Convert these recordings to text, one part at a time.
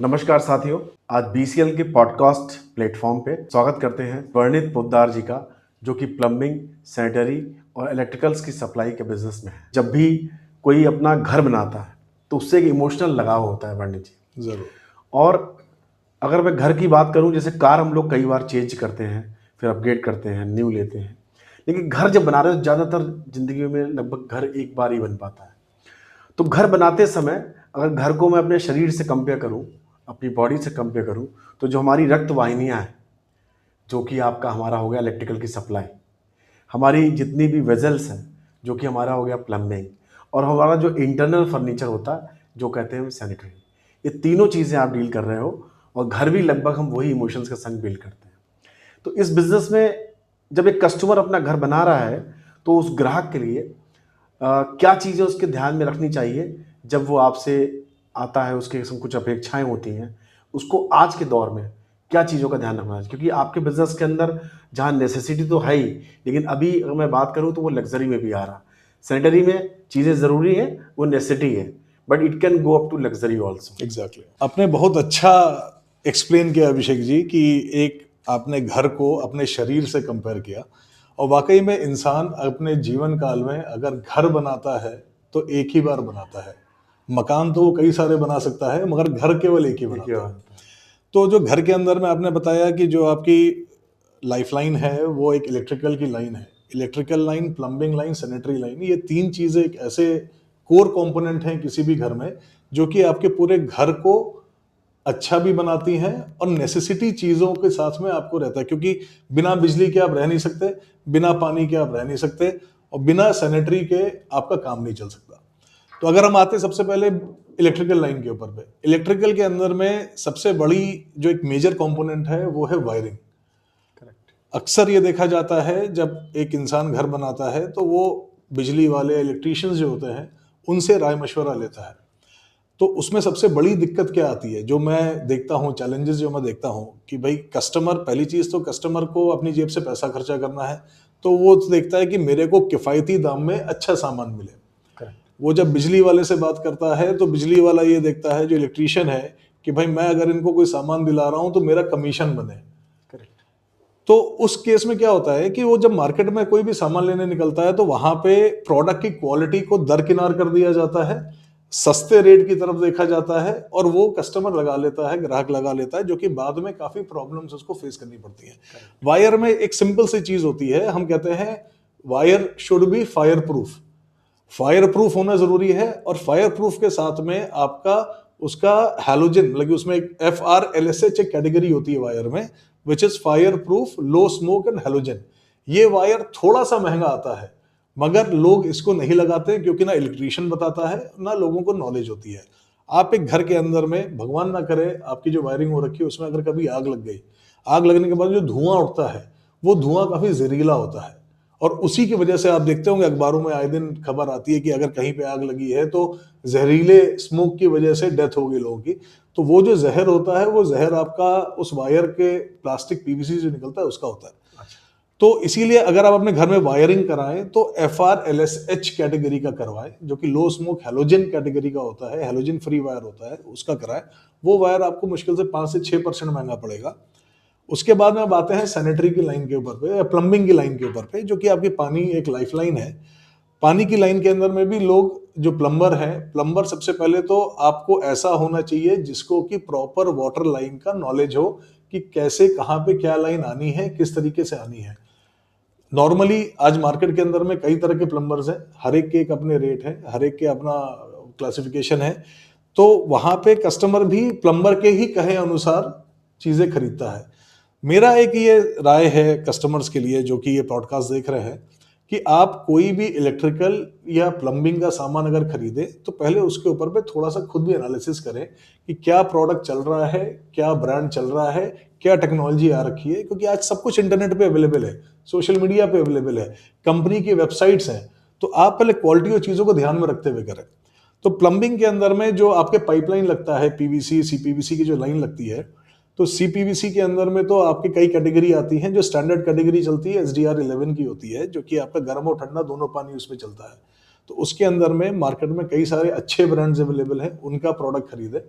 नमस्कार साथियों, आज बीसीएल के पॉडकास्ट प्लेटफॉर्म पे स्वागत करते हैं वर्णित पोद्दार जी का, जो कि प्लम्बिंग, सैनिटरी और इलेक्ट्रिकल्स की सप्लाई के बिजनेस में है। जब भी कोई अपना घर बनाता है तो उससे एक इमोशनल लगाव होता है वर्णित जी। जरूर। और अगर मैं घर की बात करूं, जैसे कार हम लोग कई बार चेंज करते हैं, फिर अपग्रेड करते हैं, न्यू लेते हैं, लेकिन घर जब बना रहे हो ज़्यादातर जिंदगी में लगभग घर एक बार ही बन पाता है। तो घर बनाते समय अगर घर को मैं अपने शरीर से कंपेयर करूं, अपनी बॉडी से कंपेयर करूं, तो जो हमारी रक्त वाहिनियां हैं, जो कि आपका हमारा हो गया इलेक्ट्रिकल की सप्लाई, हमारी जितनी भी वेजल्स हैं, जो कि हमारा हो गया प्लम्बिंग, और हमारा जो इंटरनल फर्नीचर होता है, जो कहते हैं सैनिटरी, ये तीनों चीज़ें आप डील कर रहे हो। और घर भी लगभग हम वही इमोशंस के संग बिल्ड करते हैं। तो इस बिजनेस में जब एक कस्टमर अपना घर बना रहा है तो उस ग्राहक के लिए क्या चीज़ें उसके ध्यान में रखनी चाहिए जब वो आपसे आता है, उसके संग कुछ अपेक्षाएं होती हैं, उसको आज के दौर में क्या चीज़ों का ध्यान रखना है? क्योंकि आपके बिजनेस के अंदर जहाँ नेसेसिटी तो है ही, लेकिन अभी अगर मैं बात करूँ तो वो लग्जरी में भी आ रहा। सैनिटरी में चीज़ें ज़रूरी है, वो नेसेसिटी है, but it can go up to luxury also. Exactly, आपने बहुत अच्छा एक्सप्लेन किया अभिषेक जी कि एक आपने घर को अपने शरीर से कंपेयर किया। और वाकई में इंसान अपने जीवन काल में अगर घर बनाता है तो एक ही बार बनाता है। मकान तो वो कई सारे बना सकता है, मगर घर केवल एक ही बनाता है। तो जो घर के अंदर में आपने बताया कि जो आपकी लाइफलाइन है वो एक इलेक्ट्रिकल की लाइन है। Electrical line, plumbing line, sanitary line, ये तीन चीज़ें एक ऐसे कोर कंपोनेंट हैं किसी भी घर में, जो कि आपके पूरे घर को अच्छा भी बनाती हैं और नेसेसिटी चीज़ों के साथ में आपको रहता है। क्योंकि बिना बिजली के आप रह नहीं सकते, बिना पानी के आप रह नहीं सकते, और बिना सैनिटरी के आपका काम नहीं चल सकता। तो अगर हम आते सबसे पहले इलेक्ट्रिकल लाइन के ऊपर पे, इलेक्ट्रिकल के अंदर में सबसे बड़ी जो एक मेजर कंपोनेंट है वो है वायरिंग। अक्सर ये देखा जाता है जब एक इंसान घर बनाता है तो वो बिजली वाले इलेक्ट्रीशियंस जो होते हैं उनसे राय मशवरा लेता है। तो उसमें सबसे बड़ी दिक्कत क्या आती है, जो मैं देखता हूँ, चैलेंजेस जो मैं देखता हूँ कि भाई कस्टमर, पहली चीज़ तो कस्टमर को अपनी जेब से पैसा खर्चा करना है, तो वो देखता है कि मेरे को किफ़ायती दाम में अच्छा सामान मिले। वो जब बिजली वाले से बात करता है तो बिजली वाला ये देखता है, जो इलेक्ट्रीशियन है, कि भाई मैं अगर इनको कोई सामान दिला रहा हूँ तो मेरा कमीशन बने। तो उस केस में क्या होता है कि वो जब मार्केट में कोई भी सामान लेने निकलता है तो वहां पे प्रोडक्ट की क्वालिटी को दरकिनार कर दिया जाता है, सस्ते रेट की तरफ देखा जाता है, और वो कस्टमर लगा लेता है, ग्राहक लगा लेता है, जो कि बाद में काफी प्रॉब्लम्स उसको फेस करनी पड़ती है। वायर में एक सिंपल सी चीज होती है, हम कहते हैं wire should be fire proof. Fire proof होना जरूरी है, और फायर प्रूफ के साथ में आपका उसका हैलोजन, मतलब उसमें एक FRLSH एक कैटेगरी होती है वायर में, which is fire proof, low smoke and halogen. ये वायर थोड़ा सा महंगा आता है, मगर लोग इसको नहीं लगाते क्योंकि ना इलेक्ट्रीशियन बताता है, ना लोगों को नॉलेज होती है। आप एक घर के अंदर में, भगवान ना करे, आपकी जो वायरिंग हो रखी है उसमें अगर कभी आग लग गई, आग लगने के बाद जो धुआं उठता है वो धुआं काफी जहरीला होता है, और उसी की वजह से आप देखते होंगे अखबारों में आए दिन खबर आती है कि अगर कहीं पे आग लगी है तो जहरीले स्मोक की वजह से डेथ हो गई लोगों की। तो वो जो जहर होता है, वो जहर आपका उस वायर के प्लास्टिक PVC जो निकलता है उसका होता है। तो इसीलिए अगर आप अपने घर में वायरिंग कराएं तो FRLSH कैटेगरी का करवाएं, जो कि लो स्मोक हैलोजन कैटेगरी का होता है, हैलोजन फ्री वायर होता है, उसका कराएं। वो वायर आपको मुश्किल से 5 से 6% महंगा पड़ेगा। उसके बाद में अब आते हैं सैनिटरी की लाइन के ऊपर पे, या प्लम्बिंग की लाइन के ऊपर पे, जो कि आपकी पानी एक लाइफ लाइन है। पानी की लाइन के अंदर में भी लोग जो प्लम्बर है, प्लम्बर सबसे पहले तो आपको ऐसा होना चाहिए जिसको कि प्रॉपर वाटर लाइन का नॉलेज हो, कि कैसे कहाँ पे क्या लाइन आनी है, किस तरीके से आनी है। नॉर्मली आज मार्केट के अंदर में कई तरह के प्लम्बर्स हैं, हर एक के एक अपने रेट है, हर एक के अपना क्लासिफिकेशन है। तो वहां पे कस्टमर भी प्लम्बर के ही कहे अनुसार चीजें खरीदता है। मेरा एक ये राय है कस्टमर्स के लिए जो कि ये पॉडकास्ट देख रहे हैं, कि आप कोई भी इलेक्ट्रिकल या प्लम्बिंग का सामान अगर खरीदें तो पहले उसके ऊपर पे थोड़ा सा खुद भी एनालिसिस करें कि क्या प्रोडक्ट चल रहा है, क्या ब्रांड चल रहा है, क्या टेक्नोलॉजी आ रखी है। क्योंकि आज सब कुछ इंटरनेट पे अवेलेबल है, सोशल मीडिया पे अवेलेबल है, कंपनी की वेबसाइट्स हैं। तो आप पहले क्वालिटी और चीज़ों को ध्यान में रखते हुए करें। तो प्लम्बिंग के अंदर में जो आपके पाइपलाइन लगता है, PVC CPVC की जो लाइन लगती है, तो CPVC के अंदर में तो आपकी कई कैटेगरी आती हैं। जो स्टैंडर्ड कैटेगरी चलती है SDR 11 की होती है, जो कि आपका गर्म और ठंडा दोनों पानी उसमें चलता है। तो उसके अंदर में मार्केट में कई सारे अच्छे ब्रांड्स अवेलेबल हैं, उनका प्रोडक्ट खरीदे।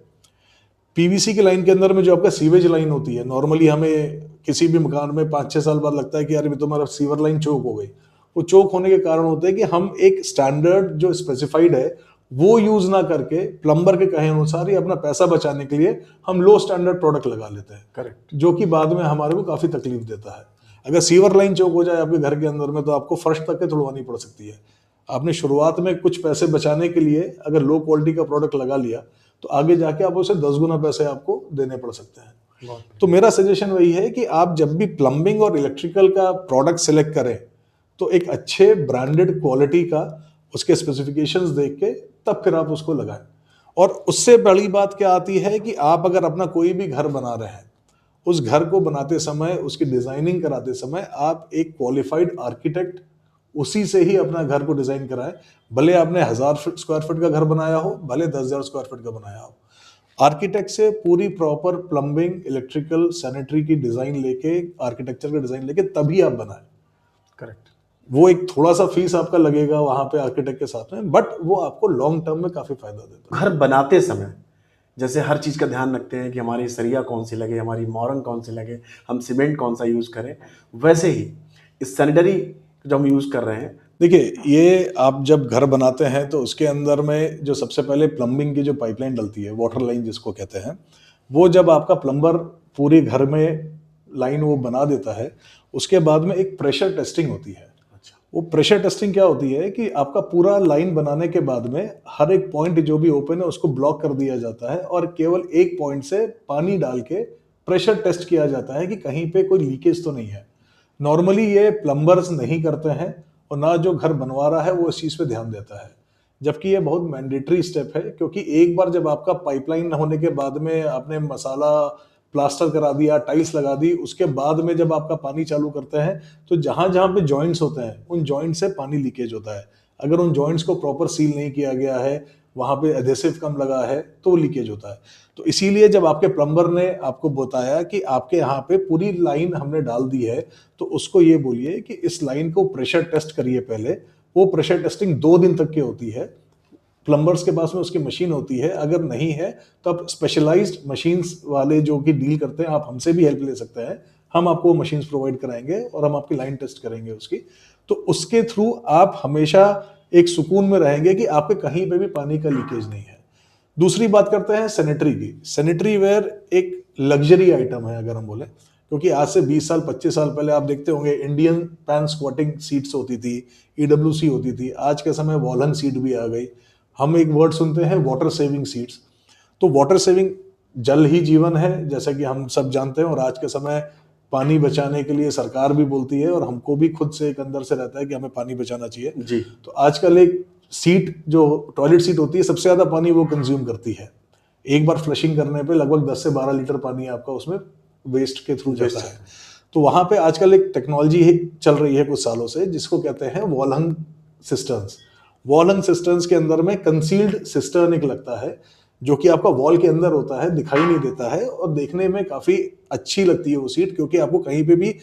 पीवीसी की लाइन के अंदर में जो आपका सीवेज लाइन होती है, नॉर्मली हमें किसी भी मकान में 5-6 साल बाद लगता है कि यार ये तुम्हारा सीवर लाइन चोक हो गई। वो चोक होने के कारण होते हैं कि हम एक स्टैंडर्ड जो स्पेसिफाइड है वो यूज ना करके प्लम्बर के कहे अनुसार या अपना पैसा बचाने के लिए हम लो स्टैंडर्ड प्रोडक्ट लगा लेते हैं, करेक्ट। जो कि बाद में हमारे को काफी तकलीफ देता है। अगर सीवर लाइन चोक हो जाए आपके घर के अंदर में तो आपको फर्श तक के तुड़वानी पड़ सकती है। आपने शुरुआत में कुछ पैसे बचाने के लिए अगर लो क्वालिटी का प्रोडक्ट लगा लिया तो आगे जाके आप उसे 10 गुना पैसे आपको देने पड़ सकते हैं। तो मेरा सजेशन वही है कि आप जब भी प्लम्बिंग और इलेक्ट्रिकल का प्रोडक्ट सिलेक्ट करें तो एक अच्छे ब्रांडेड क्वालिटी का उसके स्पेसिफिकेशंस देख के तब फिर आप उसको लगाएं। और उससे बड़ी बात क्या आती है कि आप अगर अपना कोई भी घर बना रहे हैं, उस घर को बनाते समय, उसकी डिजाइनिंग कराते समय आप एक क्वालिफाइड आर्किटेक्ट उसी से ही अपना घर को डिजाइन कराएं। भले आपने 1000 स्क्वायर फीट का घर बनाया हो, भले 10,000 स्क्वायर फीट का बनाया हो, आर्किटेक्ट से पूरी प्रॉपर प्लम्बिंग, इलेक्ट्रिकल, सैनिटरी की डिजाइन लेके, आर्किटेक्चर का डिजाइन लेके तभी आप बनाएं। करेक्ट। वो एक थोड़ा सा फीस आपका लगेगा वहां पे आर्किटेक्ट के साथ में, बट वो आपको लॉन्ग टर्म में काफी फायदा देता है। घर बनाते समय जैसे हर चीज़ का ध्यान रखते हैं कि हमारी सरिया कौन सी लगे, हमारी मोरंग कौन सी लगे, हम सीमेंट कौन सा यूज़ करें, वैसे ही इस सैनिटरी जो हम यूज़ कर रहे हैं। देखिए, ये आप जब घर बनाते हैं तो उसके अंदर में जो सबसे पहले प्लम्बिंग की जो पाइपलाइन डलती है, वाटर लाइन जिसको कहते हैं, वो जब आपका प्लम्बर पूरे घर में लाइन वो बना देता है, उसके बाद में एक प्रेशर टेस्टिंग होती है। अच्छा। वो प्रेशर टेस्टिंग क्या होती है कि आपका पूरा लाइन बनाने के बाद में हर एक पॉइंट जो भी ओपन है उसको ब्लॉक कर दिया जाता है और केवल एक पॉइंट से पानी डाल के प्रेशर टेस्ट किया जाता है कि कहीं पे कोई लीकेज तो नहीं है। नॉर्मली ये प्लम्बर्स नहीं करते हैं और ना जो घर बनवा रहा है वो इस चीज पे ध्यान देता है, जबकि ये बहुत मैंडेटरी स्टेप है। क्योंकि एक बार जब आपका पाइपलाइन होने के बाद में आपने मसाला प्लास्टर करा दिया, टाइल्स लगा दी, उसके बाद में जब आपका पानी चालू करते हैं तो जहां जहां पे जॉइंट्स होते हैं उन जॉइंट से पानी लीकेज होता है। अगर उन जॉइंट्स को प्रॉपर सील नहीं किया गया है, वहां पे एडेसिव कम लगा है, तो लीकेज होता है। तो इसीलिए जब आपके प्लम्बर ने आपको बताया कि आपके यहाँ पे पूरी लाइन हमने डाल दी है, तो उसको ये बोलिए कि इस लाइन को प्रेशर टेस्ट करिए पहले। वो प्रेशर टेस्टिंग 2 दिन तक की होती है। प्लम्बर्स के पास में उसकी मशीन होती है, अगर नहीं है तो आप स्पेशलाइज्ड मशीन्स वाले जो कि डील करते हैं, आप हमसे भी हेल्प ले सकते हैं। हम आपको वो मशीन्स प्रोवाइड कराएंगे और हम आपकी लाइन टेस्ट करेंगे उसकी। तो उसके थ्रू आप हमेशा एक सुकून में रहेंगे कि आपके कहीं पे भी पानी का लीकेज नहीं है। दूसरी बात करते हैं सैनिटरी की। सैनिटरी वेयर एक लग्जरी आइटम है अगर हम बोले, क्योंकि आज से 20 साल 25 साल पहले आप देखते होंगे इंडियन पैन स्क्वाटिंग सीट्स होती थी, ईडब्ल्यूसी होती थी। आज के समय वॉलन सीट भी आ गई। हम एक वर्ड सुनते हैं वाटर सेविंग सीट्स। तो वाटर सेविंग, जल ही जीवन है जैसा कि हम सब जानते हैं, और आज के समय पानी बचाने के लिए सरकार भी बोलती है और हमको भी खुद से एक अंदर से रहता है कि हमें पानी बचाना चाहिए जी। तो आजकल एक सीट जो टॉयलेट सीट होती है सबसे ज्यादा पानी वो कंज्यूम करती है। एक बार फ्लशिंग करने पे लगभग 10 से 12 लीटर पानी आपका उसमें वेस्ट के थ्रू जाता है। तो वहां पे आजकल एक टेक्नोलॉजी चल रही है कुछ सालों से जिसको कहते हैं वॉल हंग सिस्टर्न्स। वॉल हंग सिस्टर्न्स के अंदर में कंसील्ड सिस्टर्न एक लगता है जो कि आपका वॉल के अंदर होता है, दिखाई नहीं देता है और देखने में काफी अच्छी लगती है वो सीट, क्योंकि आपको कहीं पे भी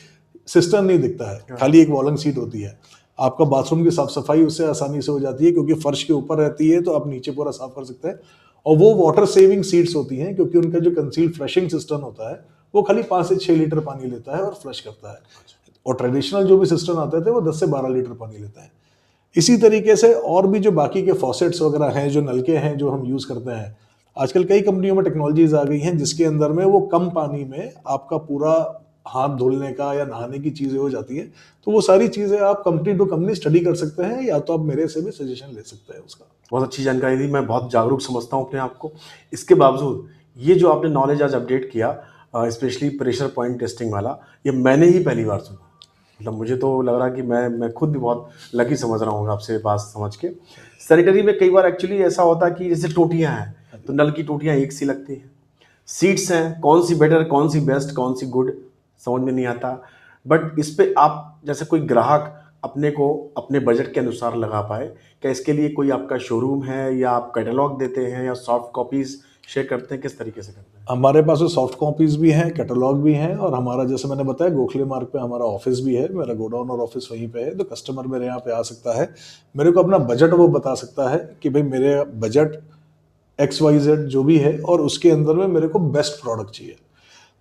सिस्टर्न नहीं दिखता है, खाली एक वॉलंग सीट होती है। आपका बाथरूम की साफ सफाई उससे आसानी से हो जाती है क्योंकि फर्श के ऊपर रहती है तो आप नीचे पूरा साफ कर सकते हैं। और वो वाटर सेविंग सीट्स होती हैं क्योंकि उनका जो कंसील्ड फ्लशिंग सिस्टम होता है वो खाली 5 से 6 लीटर पानी लेता है और फ्लश करता है। और ट्रेडिशनल जो भी सिस्टम आते थे वो 10 से 12 लीटर पानी लेता है। इसी तरीके से और भी जो बाकी के फॉसेट्स वगैरह हैं, जो नलके हैं जो हम यूज करते हैं, आजकल कई कंपनियों में टेक्नोलॉजीज आ गई हैं जिसके अंदर में वो कम पानी में आपका पूरा हाथ धुलने का या नहाने की चीजें हो जाती हैं। तो वो सारी चीजें आप कंपनी टू कंपनी स्टडी कर सकते हैं या तो आप मेरे से भी सजेशन ले सकते हैं उसका। बहुत अच्छी जानकारी दी, मैं बहुत जागरूक समझता हूँ अपने आप को। इसके बावजूद ये जो आपने नॉलेज आज अपडेट किया, स्पेशली प्रेशर पॉइंट टेस्टिंग वाला, ये मैंने ही पहली बार सुना। मतलब मुझे तो लग रहा कि मैं खुद भी बहुत लकी समझ रहा हूँ आपसे बात समझ के। सैनिटरी में कई बार एक्चुअली ऐसा होता है कि जैसे टोटियाँ हैं तो नल की टोटियाँ एक सी लगती हैं, सीट्स हैं कौन सी बेटर, कौन सी बेस्ट, कौन सी गुड, समझ में नहीं आता। बट इस पे आप जैसे कोई ग्राहक अपने को अपने बजट के अनुसार लगा पाए, क्या इसके लिए कोई आपका शोरूम है या आप कैटलॉग देते हैं या सॉफ्ट कॉपीज शेयर करते हैं, किस तरीके से करते हैं? हमारे पास सॉफ्ट कॉपीज भी हैं, कैटलॉग भी हैं, और हमारा जैसे मैंने बताया गोखले मार्ग पे हमारा ऑफिस भी है। मेरा गोडाउन और ऑफिस वहीं पे है, तो कस्टमर मेरे यहाँ पे आ सकता है, मेरे को अपना बजट वो बता सकता है कि भाई मेरे बजट XYZ जो भी है, और उसके अंदर में मेरे को बेस्ट प्रोडक्ट चाहिए।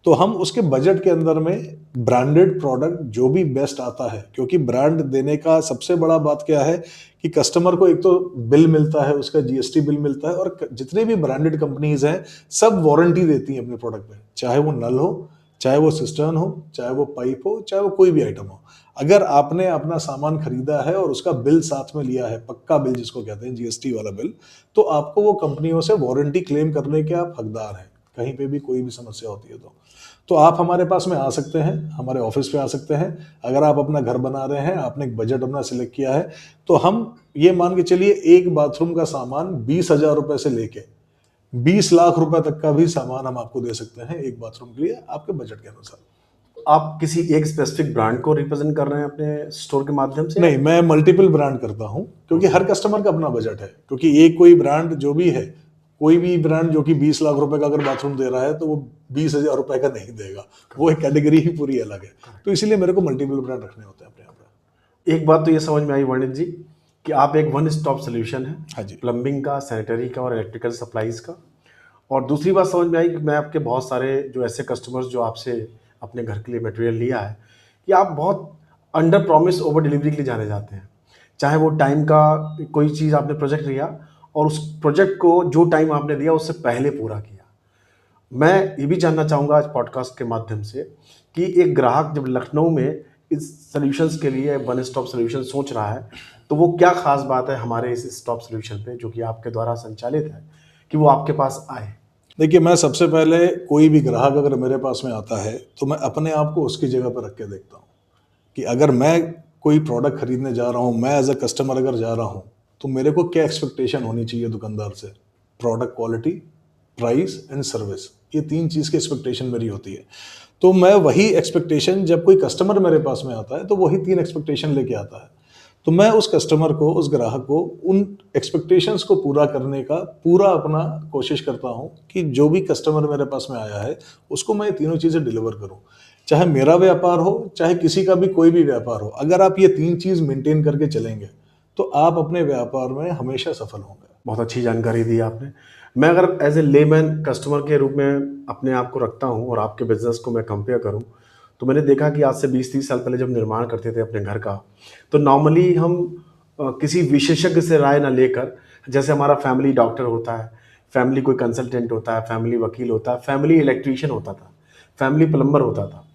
तो हम उसके बजट के अंदर में ब्रांडेड प्रोडक्ट जो भी बेस्ट आता है, क्योंकि ब्रांड देने का सबसे बड़ा बात क्या है कि कस्टमर को एक तो बिल मिलता है, उसका GST बिल मिलता है, और जितने भी ब्रांडेड कंपनीज हैं सब वारंटी देती हैं अपने प्रोडक्ट में, चाहे वो नल हो, चाहे वो सिस्टर्न हो, चाहे वो पाइप हो, चाहे वो कोई भी आइटम हो। अगर आपने अपना सामान खरीदा है और उसका बिल साथ में लिया है, पक्का बिल जिसको कहते हैं, GST वाला बिल, तो आपको वो कंपनियों से वारंटी क्लेम करने के आप हकदार हैं, कहीं पे भी कोई भी समस्या होती है तो आप हमारे पास में आ सकते हैं, हमारे ऑफिस पे आ सकते हैं। अगर आप अपना घर बना रहे हैं, आपने एक बजट अपना सिलेक्ट किया है, तो हम ये मान के चलिए एक बाथरूम का सामान 20,000 रुपए से लेके 20 लाख रुपए तक का भी सामान हम आपको दे सकते हैं एक बाथरूम के लिए, आपके बजट के अनुसार। आप किसी एक स्पेसिफिक ब्रांड को रिप्रेजेंट कर रहे हैं अपने स्टोर के माध्यम से? नहीं, मैं मल्टीपल ब्रांड करता हूं, क्योंकि हर कस्टमर का अपना बजट है। क्योंकि एक कोई ब्रांड जो भी है, कोई भी ब्रांड जो कि 20 लाख रुपए का अगर बाथरूम दे रहा है, तो वो 20,000 रुपए का नहीं देगा, वो एक कैटेगरी ही पूरी अलग है। तो इसीलिए मेरे को मल्टीपल ब्रांड रखने होते हैं अपने यहाँ पे। एक बात तो ये समझ में आई वर्णित जी कि आप एक वन स्टॉप सोल्यूशन है, हाँ जी। प्लम्बिंग का, सैनिटरी का और इलेक्ट्रिकल सप्लाईज का। और दूसरी बात समझ में आई कि मैं आपके बहुत सारे जो ऐसे कस्टमर्स जो आपसे अपने घर के लिए मटेरियल लिया है, कि आप बहुत अंडर प्रॉमिस ओवर डिलीवरी के लिए जाने जाते हैं। चाहे वो टाइम का कोई चीज़ आपने प्रोजेक्ट लिया और उस प्रोजेक्ट को जो टाइम आपने दिया उससे पहले पूरा किया। मैं ये भी जानना चाहूँगा आज पॉडकास्ट के माध्यम से कि एक ग्राहक जब लखनऊ में इस सॉल्यूशंस के लिए वन स्टॉप सॉल्यूशन सोच रहा है, तो वो क्या खास बात है हमारे इस स्टॉप सॉल्यूशन पे जो कि आपके द्वारा संचालित है कि वो आपके पास आए? देखिए, मैं सबसे पहले कोई भी ग्राहक अगर मेरे पास में आता है, तो मैं अपने आप को उसकी जगह पर रख के देखता हूँ कि अगर मैं कोई प्रोडक्ट खरीदने जा रहा हूँ, मैं एज अ कस्टमर अगर जा रहा हूँ, तो मेरे को क्या एक्सपेक्टेशन होनी चाहिए दुकानदार से। Product quality, price and service, ये 3 चीज़ की एक्सपेक्टेशन मेरी होती है। तो मैं वही एक्सपेक्टेशन, जब कोई कस्टमर मेरे पास में आता है, तो वही 3 एक्सपेक्टेशन लेके आता है। तो मैं उस कस्टमर को, उस ग्राहक को उन एक्सपेक्टेशंस को पूरा करने का पूरा अपना कोशिश करता हूँ कि जो भी कस्टमर मेरे पास में आया है, उसको मैं ये तीनों चीज़ें डिलीवर करूँ। चाहे मेरा व्यापार हो, चाहे किसी का भी कोई भी व्यापार हो, अगर आप ये 3 चीज़ मेंटेन करके चलेंगे, तो आप अपने व्यापार में हमेशा सफल होंगे। बहुत अच्छी जानकारी दी आपने। मैं अगर एज ए लेमैन कस्टमर के रूप में अपने आप को रखता हूँ और आपके बिजनेस को मैं कंपेयर करूँ, तो मैंने देखा कि आज से 20-30 साल पहले जब निर्माण करते थे अपने घर का, तो नॉर्मली हम किसी विशेषज्ञ से राय ना लेकर, जैसे हमारा फैमिली डॉक्टर होता है, फैमिली कोई कंसल्टेंट होता है, फैमिली वकील होता है, फैमिली इलेक्ट्रीशियन होता था, फैमिली प्लम्बर होता था,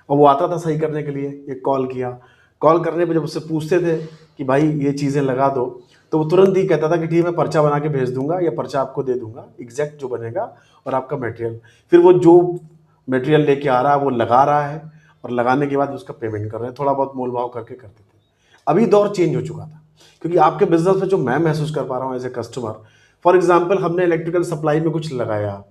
और वो आता था सही करने के लिए, एक कॉल किया, कॉल करने पे जब उससे पूछते थे कि भाई ये चीज़ें लगा दो, तो वो तुरंत ही कहता था कि ठीक है मैं पर्चा बना के भेज दूंगा या पर्चा आपको दे दूंगा, एग्जैक्ट जो बनेगा, और आपका मटेरियल, फिर वो जो मटेरियल लेके आ रहा है वो लगा रहा है, और लगाने के बाद उसका पेमेंट कर रहे हैं, थोड़ा बहुत मोल भाव करके करते थे। अभी दौर चेंज हो चुका था, क्योंकि आपके बिजनेस में जो मैं महसूस कर पा रहा हूँ as a customer, for example हमने इलेक्ट्रिकल सप्लाई में कुछ लगाया,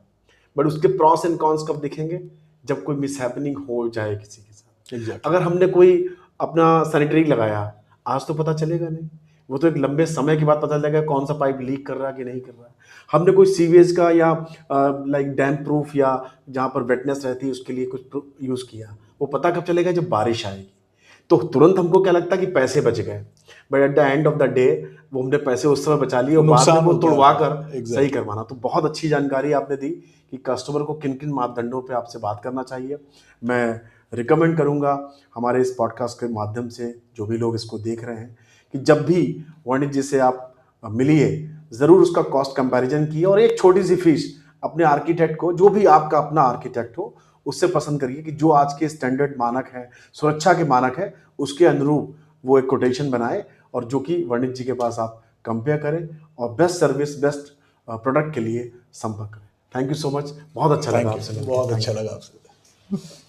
बट उसके प्रॉस एंड कॉन्स कब दिखेंगे? जब कोई मिसहैपनिंग हो जाए किसी के साथ। Exactly. अगर हमने कोई अपना सैनिटरी लगाया, आज तो पता चलेगा नहीं, वो तो एक लंबे समय के बाद पता चलेगा कौन सा पाइप लीक कर रहा है कि नहीं कर रहा है। हमने कोई सीवेज का या लाइक डैम प्रूफ या जहाँ पर वेटनेस रहती है उसके लिए कुछ यूज़ किया, वो पता कब चलेगा? जब बारिश आएगी। तो तुरंत हमको क्या लगता है कि पैसे बच गए, but at the end of the day वो हमने पैसे उस समय बचा लिए और बाद में वो तोड़वा कर सही करवाना। तो बहुत अच्छी जानकारी आपने दी कि कस्टमर को किन किन मापदंडों पे आपसे बात करना चाहिए। मैं रिकमेंड करूंगा हमारे इस पॉडकास्ट के माध्यम से जो भी लोग इसको देख रहे हैं कि जब भी वर्णित जी से आप मिलिए, ज़रूर उसका कॉस्ट कंपैरिजन कीजिए और एक छोटी सी फीस अपने आर्किटेक्ट को, जो भी आपका अपना आर्किटेक्ट हो, उससे पसंद करिए कि जो आज के स्टैंडर्ड मानक है, सुरक्षा के मानक है, उसके अनुरूप वो एक कोटेशन बनाए और जो कि वर्णित जी के पास आप कंपेयर करें और बेस्ट सर्विस, बेस्ट प्रोडक्ट के लिए संपर्क करें। थैंक यू सो मच, बहुत अच्छा लगा आपसे। बहुत अच्छा लगा आपसे।